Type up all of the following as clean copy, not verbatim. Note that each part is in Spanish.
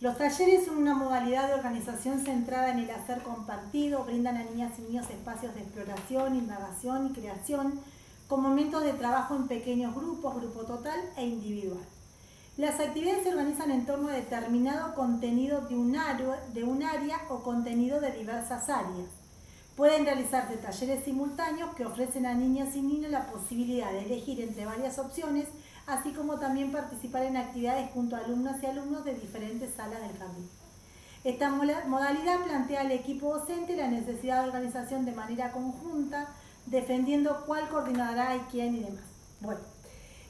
Los talleres son una modalidad de organización centrada en el hacer compartido, brindan a niñas y niños espacios de exploración, indagación y creación, con momentos de trabajo en pequeños grupos, grupo total e individual. Las actividades se organizan en torno a determinado contenido de un área o contenido de diversas áreas. Pueden realizarse talleres simultáneos que ofrecen a niñas y niños la posibilidad de elegir entre varias opciones, así como también participar en actividades junto a alumnas y alumnos de diferentes salas del jardín. Esta modalidad plantea al equipo docente la necesidad de organización de manera conjunta, defendiendo cuál coordinará y quién y demás. Bueno,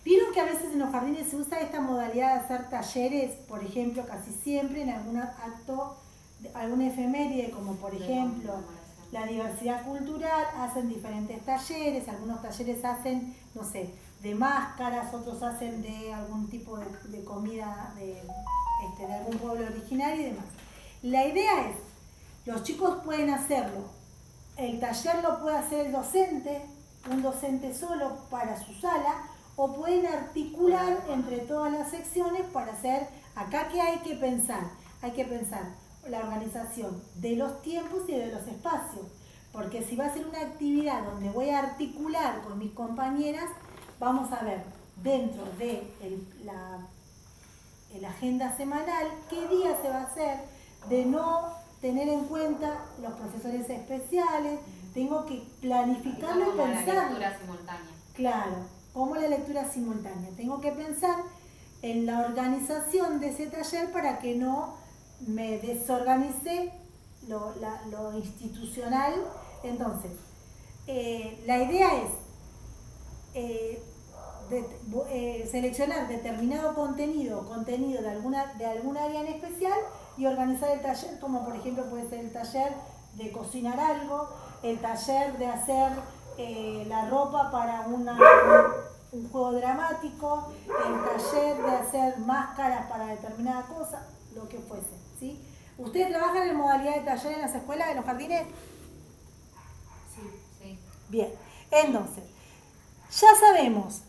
vieron que a veces en los jardines se usa esta modalidad de hacer talleres, por ejemplo, casi siempre en algún acto, alguna efeméride, como por ejemplo la diversidad cultural, hacen diferentes talleres, algunos talleres hacen, no sé, de máscaras, otros hacen de algún tipo de comida de algún pueblo originario y demás. La idea es, los chicos pueden hacerlo, el taller lo puede hacer el docente, un docente solo para su sala, o pueden articular entre todas las secciones para hacer, acá que hay que pensar la organización de los tiempos y de los espacios, porque si va a ser una actividad donde voy a articular con mis compañeras, vamos a ver dentro de la agenda semanal qué día se va a hacer, de no tener en cuenta los profesores especiales, tengo que planificarlo y pensar. La lectura simultánea. Claro, como la lectura simultánea. Tengo que pensar en la organización de ese taller para que no me desorganice lo institucional. Entonces, la idea es seleccionar determinado contenido de alguna área en especial y organizar el taller, como por ejemplo puede ser el taller de cocinar algo, el taller de hacer la ropa para un juego dramático, el taller de hacer máscaras para determinada cosa, lo que fuese, ¿sí? ¿Ustedes trabajan en modalidad de taller en las escuelas, en los jardines? Sí. Bien, entonces, ya sabemos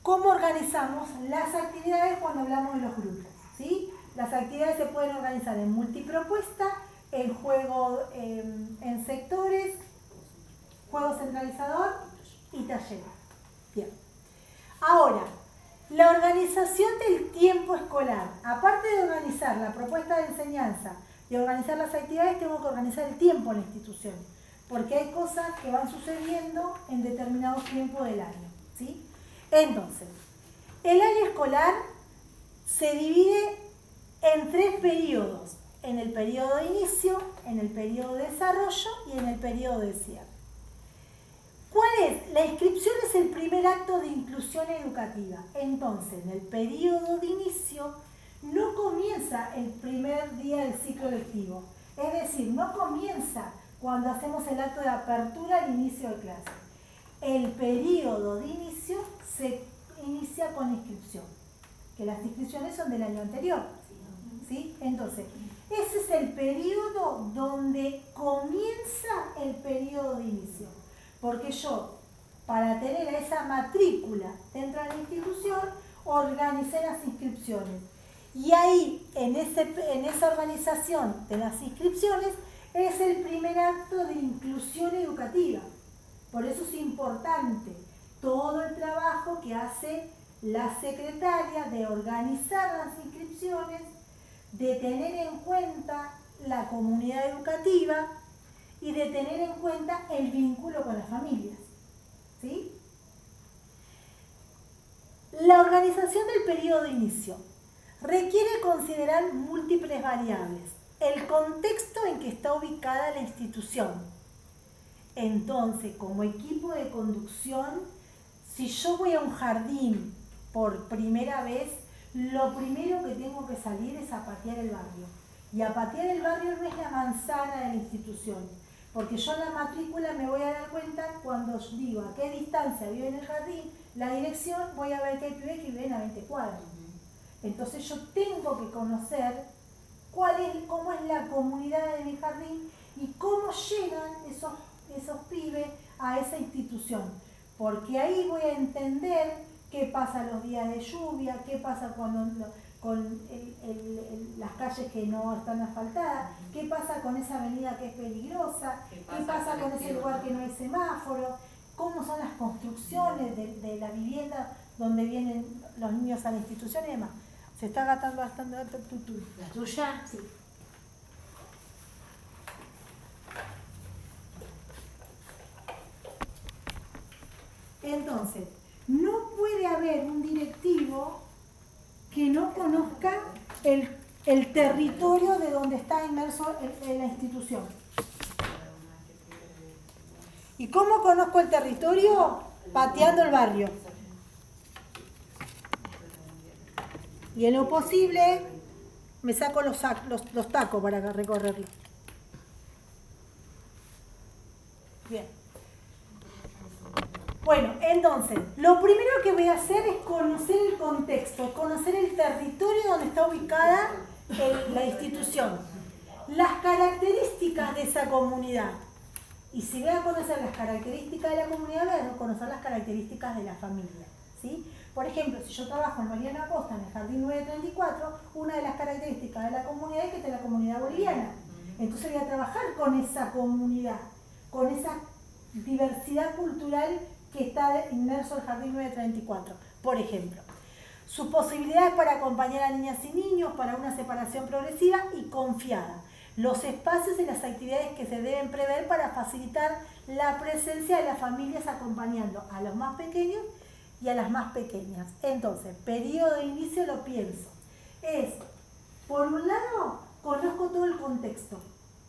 cómo organizamos las actividades cuando hablamos de los grupos, ¿sí? Las actividades se pueden organizar en multipropuesta, en juego en sectores, juego centralizador y taller. Bien. Ahora, la organización del tiempo escolar. Aparte de organizar la propuesta de enseñanza y organizar las actividades, tengo que organizar el tiempo en la institución, porque hay cosas que van sucediendo en determinados tiempos del año, ¿sí? Entonces, el año escolar se divide en 3 periodos: en el periodo de inicio, en el periodo de desarrollo y en el periodo de cierre. ¿Cuál es? La inscripción es el primer acto de inclusión educativa. Entonces, en el periodo de inicio no comienza el primer día del ciclo lectivo. Es decir, no comienza cuando hacemos el acto de apertura al inicio de clase. El periodo de inicio se inicia con inscripción, que las inscripciones son del año anterior, ¿sí? Entonces, ese es el periodo donde comienza el periodo de inicio, porque yo, para tener esa matrícula dentro de la institución, organicé las inscripciones. Y ahí, en esa organización de las inscripciones, es el primer acto de inclusión educativa. Por eso es importante todo el trabajo que hace la secretaria de organizar las inscripciones, de tener en cuenta la comunidad educativa y de tener en cuenta el vínculo con las familias, ¿sí? La organización del periodo de inicio requiere considerar múltiples variables. El contexto en que está ubicada la institución. Entonces, como equipo de conducción, si yo voy a un jardín por primera vez, lo primero que tengo que salir es a patear el barrio. Y a patear el barrio no es la manzana de la institución, porque yo en la matrícula me voy a dar cuenta cuando digo a qué distancia vive en el jardín, la dirección, voy a ver que hay pibes que viven a 20 cuadras. Entonces yo tengo que conocer cómo es la comunidad de mi jardín y cómo llegan esos pibes a esa institución, porque ahí voy a entender qué pasa los días de lluvia, qué pasa cuando las calles que no están asfaltadas, qué pasa con esa avenida que es peligrosa, qué pasa con ese lugar que no hay semáforo, cómo son las construcciones de la vivienda donde vienen los niños a la institución y demás. Se está gastando bastante ¿La tuya? Sí. Entonces, no puede haber un directivo que no conozca el territorio de donde está inmerso en la institución. ¿Y cómo conozco el territorio? Pateando el barrio. Y en lo posible me saco los tacos para recorrerlo. Bien. Bueno, entonces, lo primero que voy a hacer es conocer el contexto, conocer el territorio donde está ubicada la institución, las características de esa comunidad. Y si voy a conocer las características de la comunidad, voy a conocer las características de la familia, ¿sí? Por ejemplo, si yo trabajo en Mariana Acosta, en el Jardín 934, una de las características de la comunidad es que es la comunidad boliviana. Entonces voy a trabajar con esa comunidad, con esa diversidad cultural que está inmerso el Jardín 934, por ejemplo. Sus posibilidades para acompañar a niñas y niños para una separación progresiva y confiada. Los espacios y las actividades que se deben prever para facilitar la presencia de las familias acompañando a los más pequeños y a las más pequeñas. Entonces, periodo de inicio lo pienso. Es, por un lado, conozco todo el contexto,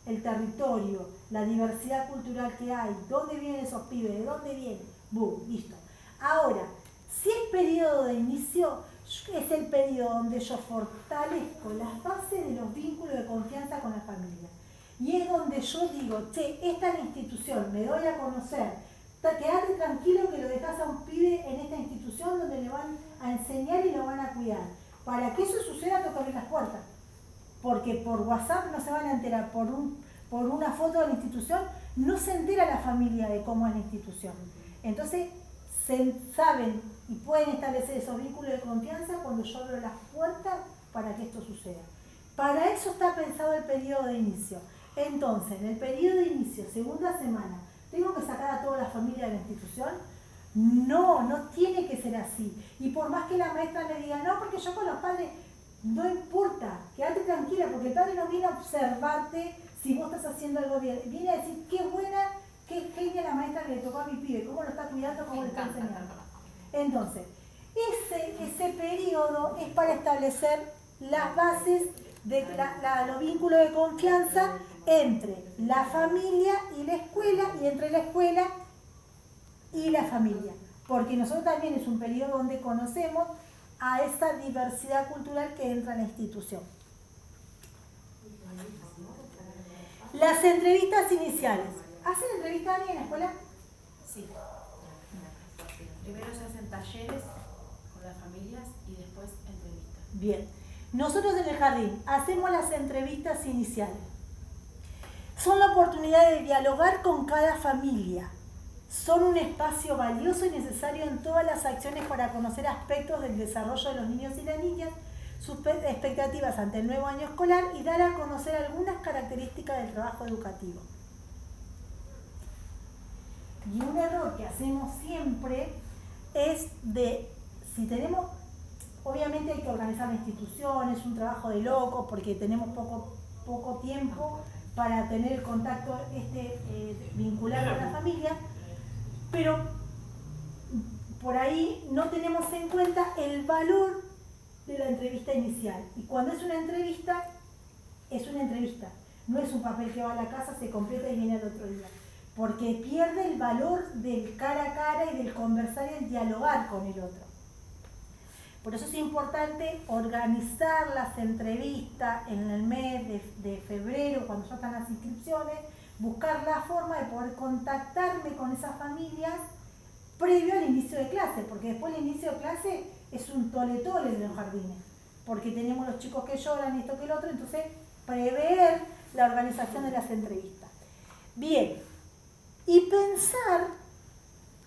el territorio, la diversidad cultural que hay, dónde vienen esos pibes, de dónde vienen. ¡Bum! Listo. Ahora, si es periodo de inicio, es el periodo donde yo fortalezco las bases de los vínculos de confianza con la familia. Y es donde yo digo, che, esta es la institución, me doy a conocer. Quédate tranquilo que lo dejas a un pibe en esta institución donde le van a enseñar y lo van a cuidar. Para que eso suceda, toca abrir las puertas. Porque por WhatsApp no se van a enterar, por una foto de la institución, no se entera la familia de cómo es la institución. Entonces, saben y pueden establecer esos vínculos de confianza cuando yo abro las puertas para que esto suceda. Para eso está pensado el periodo de inicio. Entonces, en el periodo de inicio, segunda semana, ¿tengo que sacar a toda la familia de la institución? No, no tiene que ser así. Y por más que la maestra me diga, no, porque yo con los padres, no importa, quédate tranquila, porque el padre no viene a observarte si vos estás haciendo algo bien. Viene a decir, qué buena, qué genia la maestra que le tocó a mi pibe, cómo lo está cuidando, cómo le está enseñando. Entonces, ese periodo es para establecer las bases de los vínculos de confianza entre la familia y la escuela, y entre la escuela y la familia. Porque nosotros también es un periodo donde conocemos a esa diversidad cultural que entra en la institución. Las entrevistas iniciales. ¿Hacen entrevistas en la escuela? Sí. Primero se hacen talleres con las familias y después entrevistas. Bien. Nosotros en el jardín hacemos las entrevistas iniciales. Son la oportunidad de dialogar con cada familia. Son un espacio valioso y necesario en todas las acciones para conocer aspectos del desarrollo de los niños y las niñas, sus expectativas ante el nuevo año escolar y dar a conocer algunas características del trabajo educativo. Y un error que hacemos siempre es si tenemos, obviamente hay que organizar la institución, es un trabajo de locos porque tenemos poco tiempo para tener el contacto vincular con la familia, pero por ahí no tenemos en cuenta el valor de la entrevista inicial. Y cuando es una entrevista, no es un papel que va a la casa, se completa y viene al otro día, porque pierde el valor del cara a cara y del conversar y el dialogar con el otro. Por eso es importante organizar las entrevistas en el mes de febrero, cuando ya están las inscripciones, buscar la forma de poder contactarme con esas familias previo al inicio de clase, porque después el inicio de clase es un tole-tole en los jardines, porque tenemos los chicos que lloran, esto que el otro, entonces prever la organización de las entrevistas. Bien, y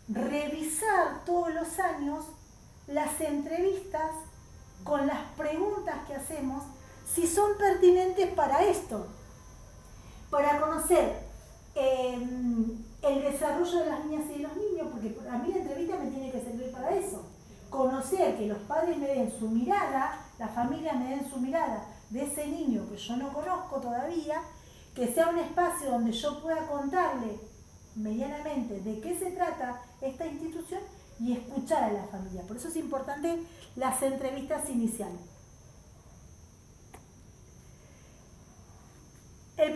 revisar todos los años las entrevistas con las preguntas si son pertinentes para esto, para conocer el desarrollo de las niñas y de los niños, porque a mí la entrevista me tiene que servir para eso. Conocer, que los padres me den su mirada, las familias me den su mirada de ese niño que yo no conozco todavía, que sea un espacio donde yo pueda contarle medianamente de qué se trata esta institución y escuchar a la familia. Por eso es importante las entrevistas iniciales. El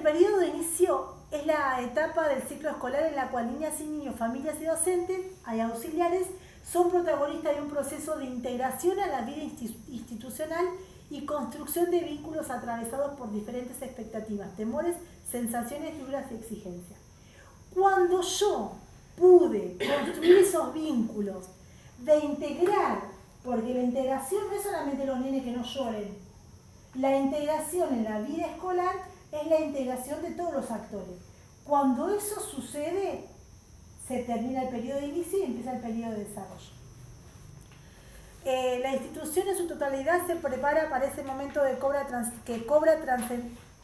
periodo de inicio es la etapa del ciclo escolar en la cual niñas y niños, familias y docentes, hay auxiliares, son protagonistas de un proceso de integración a la vida institucional y construcción de vínculos atravesados por diferentes expectativas, temores, sensaciones, dudas y exigencias. Cuando yo pude construir esos vínculos de integrar, porque la integración no es solamente los nenes que no lloren, la integración en la vida escolar es la integración de todos los actores. Cuando eso sucede, se termina el periodo de inicio y empieza el periodo de desarrollo. La institución en su totalidad se prepara para ese momento que cobra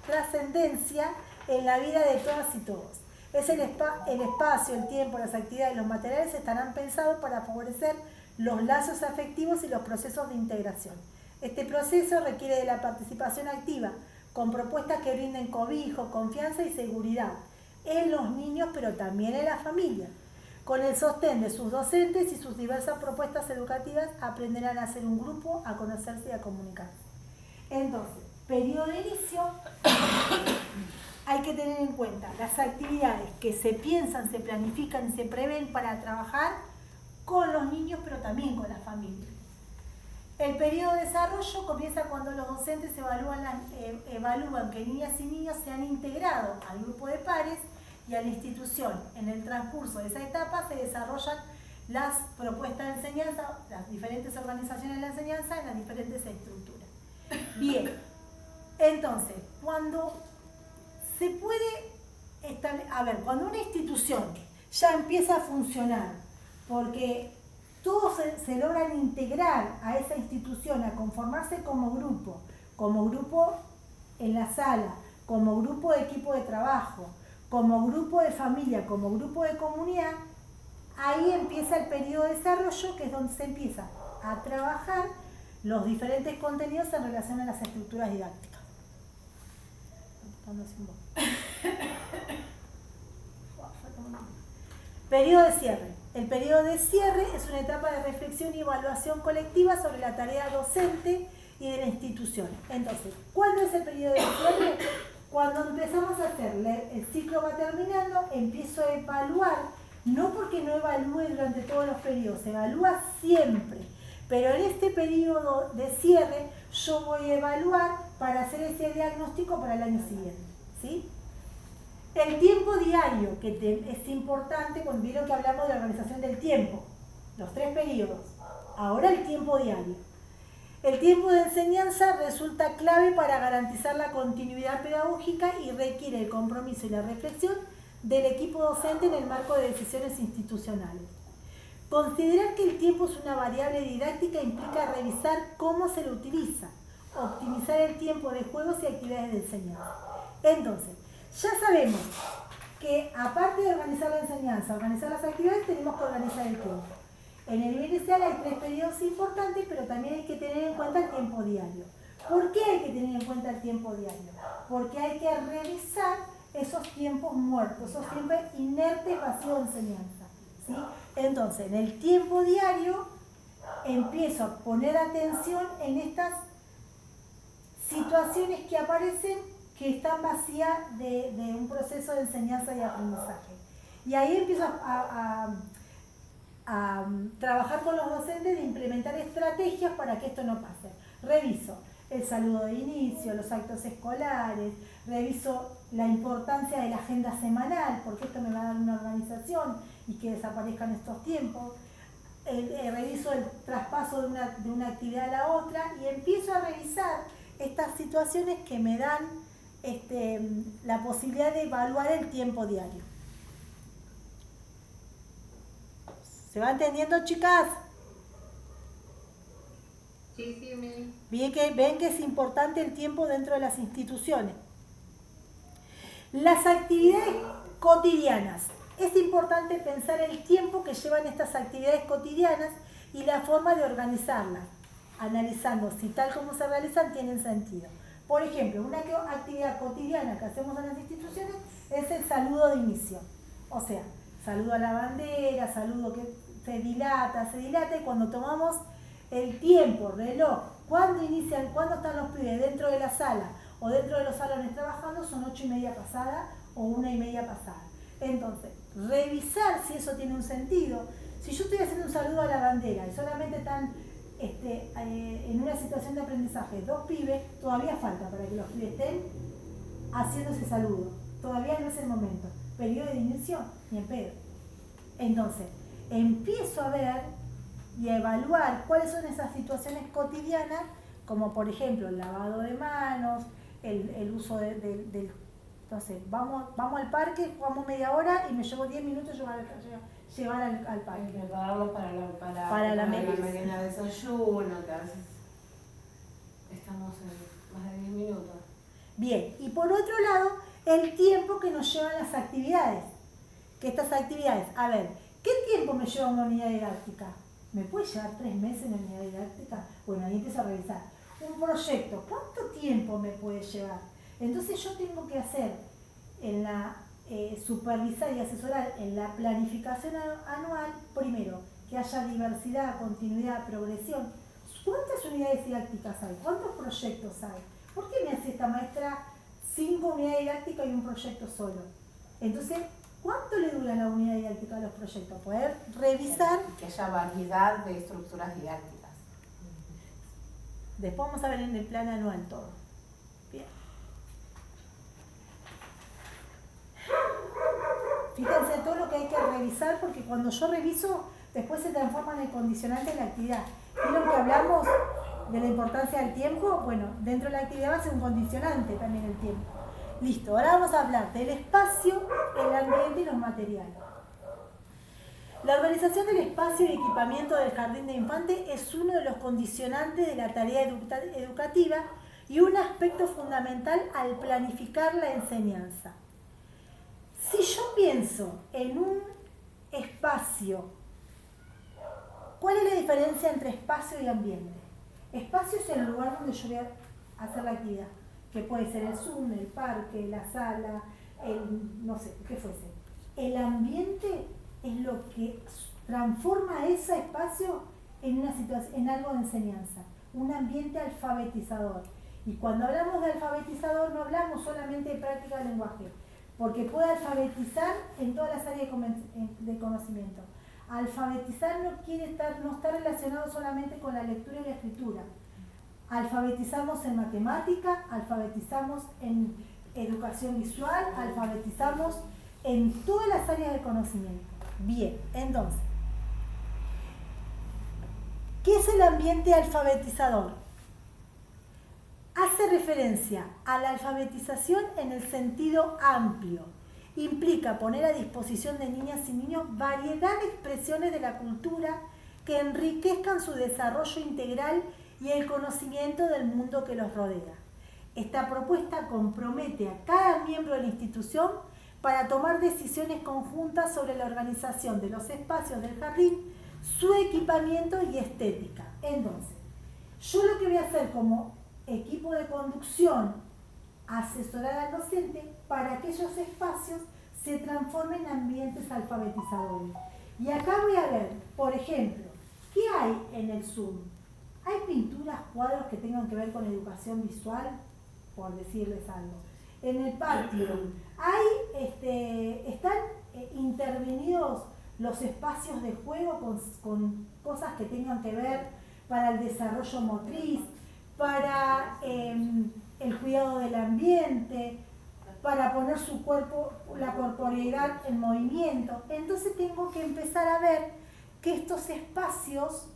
trascendencia en la vida de todas y todos. Es el espacio, el tiempo, las actividades y los materiales estarán pensados para favorecer los lazos afectivos y los procesos de integración. Este proceso requiere de la participación activa, con propuestas que brinden cobijo, confianza y seguridad en los niños, pero también en las familias. Con el sostén de sus docentes y sus diversas propuestas educativas, aprenderán a ser un grupo, a conocerse y a comunicarse. Entonces, periodo de inicio, hay que tener en cuenta las actividades que se piensan, se planifican y se prevén para trabajar con los niños, pero también con las familias. El periodo de desarrollo comienza cuando los docentes evalúan que niñas y niños se han integrado al grupo de pares y a la institución. En el transcurso de esa etapa se desarrollan las propuestas de enseñanza, las diferentes organizaciones de la enseñanza en las diferentes estructuras. Bien, entonces, cuando se puede cuando una institución ya empieza a funcionar, porque todos se logran integrar a esa institución, a conformarse como grupo en la sala, como grupo de equipo de trabajo, como grupo de familia, como grupo de comunidad, ahí empieza el periodo de desarrollo, que es donde se empieza a trabajar los diferentes contenidos en relación a las estructuras didácticas. Periodo de cierre. El periodo de cierre es una etapa de reflexión y evaluación colectiva sobre la tarea docente y de la institución. Entonces, ¿cuándo es el periodo de cierre? Cuando empezamos a hacer, el ciclo va terminando, empiezo a evaluar, no porque no evalúe durante todos los periodos, se evalúa siempre, pero en este periodo de cierre yo voy a evaluar para hacer ese diagnóstico para el año siguiente, ¿sí? El tiempo diario, que es importante, cuando vieron que hablamos de la organización del tiempo, los 3 periodos, ahora el tiempo diario. El tiempo de enseñanza resulta clave para garantizar la continuidad pedagógica y requiere el compromiso y la reflexión del equipo docente en el marco de decisiones institucionales. Considerar que el tiempo es una variable didáctica implica revisar cómo se lo utiliza, optimizar el tiempo de juegos y actividades de enseñanza. Entonces, ya sabemos que aparte de organizar la enseñanza, organizar las actividades, tenemos que organizar el tiempo. En el nivel inicial hay 3 periodos importantes, pero también hay que tener en cuenta el tiempo diario. ¿Por qué hay que tener en cuenta el tiempo diario? Porque hay que revisar esos tiempos muertos, esos tiempos inertes vacíos de enseñanza, ¿sí? Entonces, en el tiempo diario empiezo a poner atención en estas situaciones que aparecen que están vacías de un proceso de enseñanza y aprendizaje. Y ahí empiezo a trabajar con los docentes de implementar estrategias para que esto no pase. Reviso el saludo de inicio, los actos escolares, reviso la importancia de la agenda semanal, porque esto me va a dar una organización y que desaparezcan estos tiempos. Reviso el traspaso de una actividad a la otra y empiezo a revisar estas situaciones que me dan la posibilidad de evaluar el tiempo diario. ¿Se va entendiendo, chicas? Sí, sí, Ven que es importante el tiempo dentro de las instituciones. Las actividades cotidianas. Es importante pensar el tiempo que llevan estas actividades cotidianas y la forma de organizarlas, analizando si tal como se realizan tienen sentido. Por ejemplo, una actividad cotidiana que hacemos en las instituciones es el saludo de inicio. O sea, saludo a la bandera, saludo que se dilata, y cuando tomamos el tiempo, reloj, cuando inician, cuando están los pibes dentro de la sala o dentro de los salones trabajando, son 8:30 pasada o 1:30 pasada. Entonces, revisar si eso tiene un sentido. Si yo estoy haciendo un saludo a la bandera y solamente están en una situación de aprendizaje 2 pibes, todavía falta para que los pibes estén haciendo ese saludo. Todavía no es el momento. Periodo de inicio, ni en pedo. Entonces, empiezo a ver y a evaluar cuáles son esas situaciones cotidianas, como por ejemplo el lavado de manos, el uso del... Entonces, vamos al parque, jugamos media hora y me llevo 10 minutos llevar al parque. Prepararlo para la merienda de desayuno, que a veces estamos en más de 10 minutos. Bien, y por otro lado, el tiempo que nos llevan las actividades. Que estas actividades, a ver, ¿qué tiempo me lleva una unidad didáctica? ¿Me puede llevar 3 meses una unidad didáctica? Bueno, ahí empiezo a revisar. Un proyecto, ¿cuánto tiempo me puede llevar? Entonces yo tengo que hacer en la supervisar y asesorar en la planificación anual, primero, que haya diversidad, continuidad, progresión. ¿Cuántas unidades didácticas hay? ¿Cuántos proyectos hay? ¿Por qué me hace esta maestra 5 unidades didácticas y un proyecto solo? Entonces, ¿cuánto le dura la unidad didáctica a los proyectos? Poder revisar. Que haya variedad de estructuras didácticas. Después vamos a ver en el plan anual todo. Bien. Fíjense todo lo que hay que revisar, porque cuando yo reviso, después se transforma en el condicionante de la actividad. ¿Vieron que hablamos de la importancia del tiempo? Bueno, dentro de la actividad va a ser un condicionante también el tiempo. Listo, ahora vamos a hablar del espacio, el ambiente y los materiales. La organización del espacio y equipamiento del jardín de infantes es uno de los condicionantes de la tarea educativa y un aspecto fundamental al planificar la enseñanza. Si yo pienso en un espacio, ¿cuál es la diferencia entre espacio y ambiente? Espacio es el lugar donde yo voy a hacer la actividad, que puede ser el Zoom, el parque, la sala, no sé, qué fuese. El ambiente es lo que transforma ese espacio en una situación, en algo de enseñanza, un ambiente alfabetizador. Y cuando hablamos de alfabetizador no hablamos solamente de práctica del lenguaje, porque puede alfabetizar en todas las áreas de conocimiento. Alfabetizar no está relacionado solamente con la lectura y la escritura. Alfabetizamos en matemática, alfabetizamos en educación visual, alfabetizamos en todas las áreas de conocimiento. Bien, entonces, ¿qué es el ambiente alfabetizador? Hace referencia a la alfabetización en el sentido amplio. Implica poner a disposición de niñas y niños variedad de expresiones de la cultura que enriquezcan su desarrollo integral y el conocimiento del mundo que los rodea. Esta propuesta compromete a cada miembro de la institución para tomar decisiones conjuntas sobre la organización de los espacios del jardín, su equipamiento y estética. Entonces, yo lo que voy a hacer como equipo de conducción, asesorar al docente para que esos espacios se transformen en ambientes alfabetizadores. Y acá voy a ver, por ejemplo, ¿qué hay en el Zoom? ¿Hay pinturas, cuadros que tengan que ver con educación visual? Por decirles algo. En el patio, están intervenidos los espacios de juego con cosas que tengan que ver para el desarrollo motriz, para el cuidado del ambiente, para poner su cuerpo, la corporeidad en movimiento. Entonces tengo que empezar a ver que estos espacios,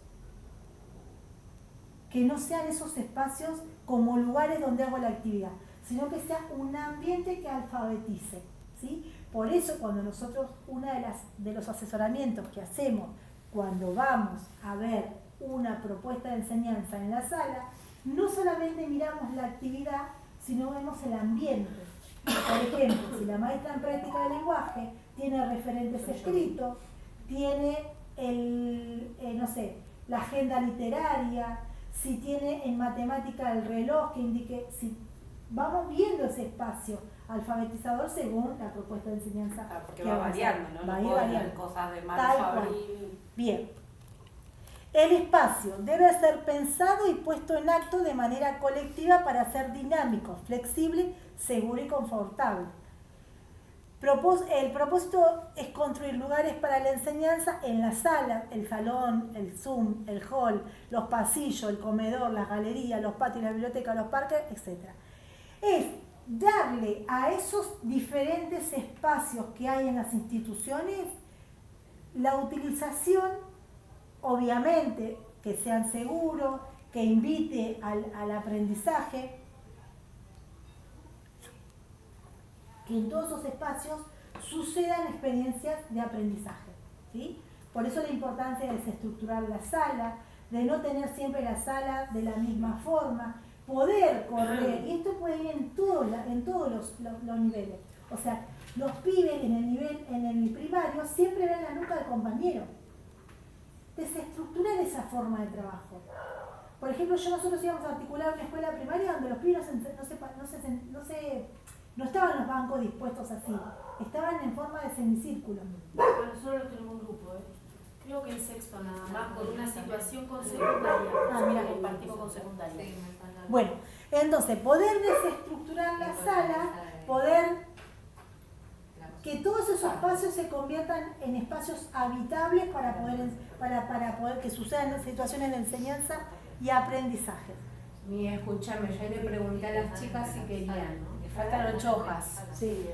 que no sean esos espacios como lugares donde hago la actividad, sino que sea un ambiente que alfabetice, ¿sí? Por eso cuando nosotros, uno de los asesoramientos que hacemos cuando vamos a ver una propuesta de enseñanza en la sala, no solamente miramos la actividad, sino vemos el ambiente. Por ejemplo, si la maestra en práctica del lenguaje tiene referentes escritos, tiene no sé, la agenda literaria, si tiene en matemática el reloj que indique, si vamos viendo ese espacio alfabetizador según la propuesta de enseñanza. Claro, porque va variando, ¿no? Va a ir puedo variando. tener cosas de Tal marzo a cual. abril. Bien. El espacio debe ser pensado y puesto en acto de manera colectiva para ser dinámico, flexible, seguro y confortable. El propósito es construir lugares para la enseñanza en la sala, el salón, el Zoom, el hall, los pasillos, el comedor, las galerías, los patios, la biblioteca, los parques, etc. Es darle a esos diferentes espacios que hay en las instituciones la utilización, obviamente, que sean seguros, que invite al aprendizaje, que en todos esos espacios sucedan experiencias de aprendizaje, ¿sí? Por eso la importancia de desestructurar la sala, de no tener siempre la sala de la misma forma, poder correr, y esto puede ir en todos los niveles. O sea, los pibes en el primario siempre ven la nuca del compañero. Desestructurar esa forma de trabajo. Por ejemplo, nosotros íbamos a articular una escuela primaria donde los pibes no estaban los bancos dispuestos así, estaban en forma de semicírculo. Nosotros tenemos un grupo, creo que en sexto nada más, por una situación con secundaria. Mira, compartimos con secundaria. Bueno, entonces, poder desestructurar la sala, poder que todos esos espacios se conviertan en espacios habitables para poder que sucedan situaciones de enseñanza y aprendizaje. Mira, escúchame, yo le pregunté a las chicas si querían, me faltan 8 hojas, Sí.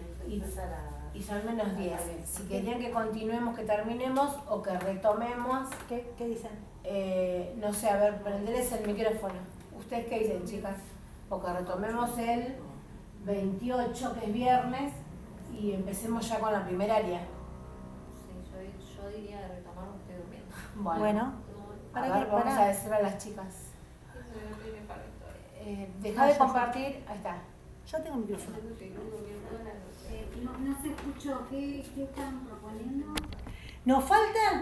y son menos 10. Si querían que continuemos, que terminemos o que retomemos, ¿Qué dicen? no sé, a ver, prenderles el micrófono. ¿Ustedes qué dicen, chicas? O que retomemos el 28, que es viernes, y empecemos ya con la primera área. Sí, yo diría de retomar porque estoy durmiendo. Bueno, Vamos a decirle a las chicas. Deja de compartir, ahí está. Yo tengo un micrófono. No se escuchó. ¿Qué están proponiendo? Nos faltan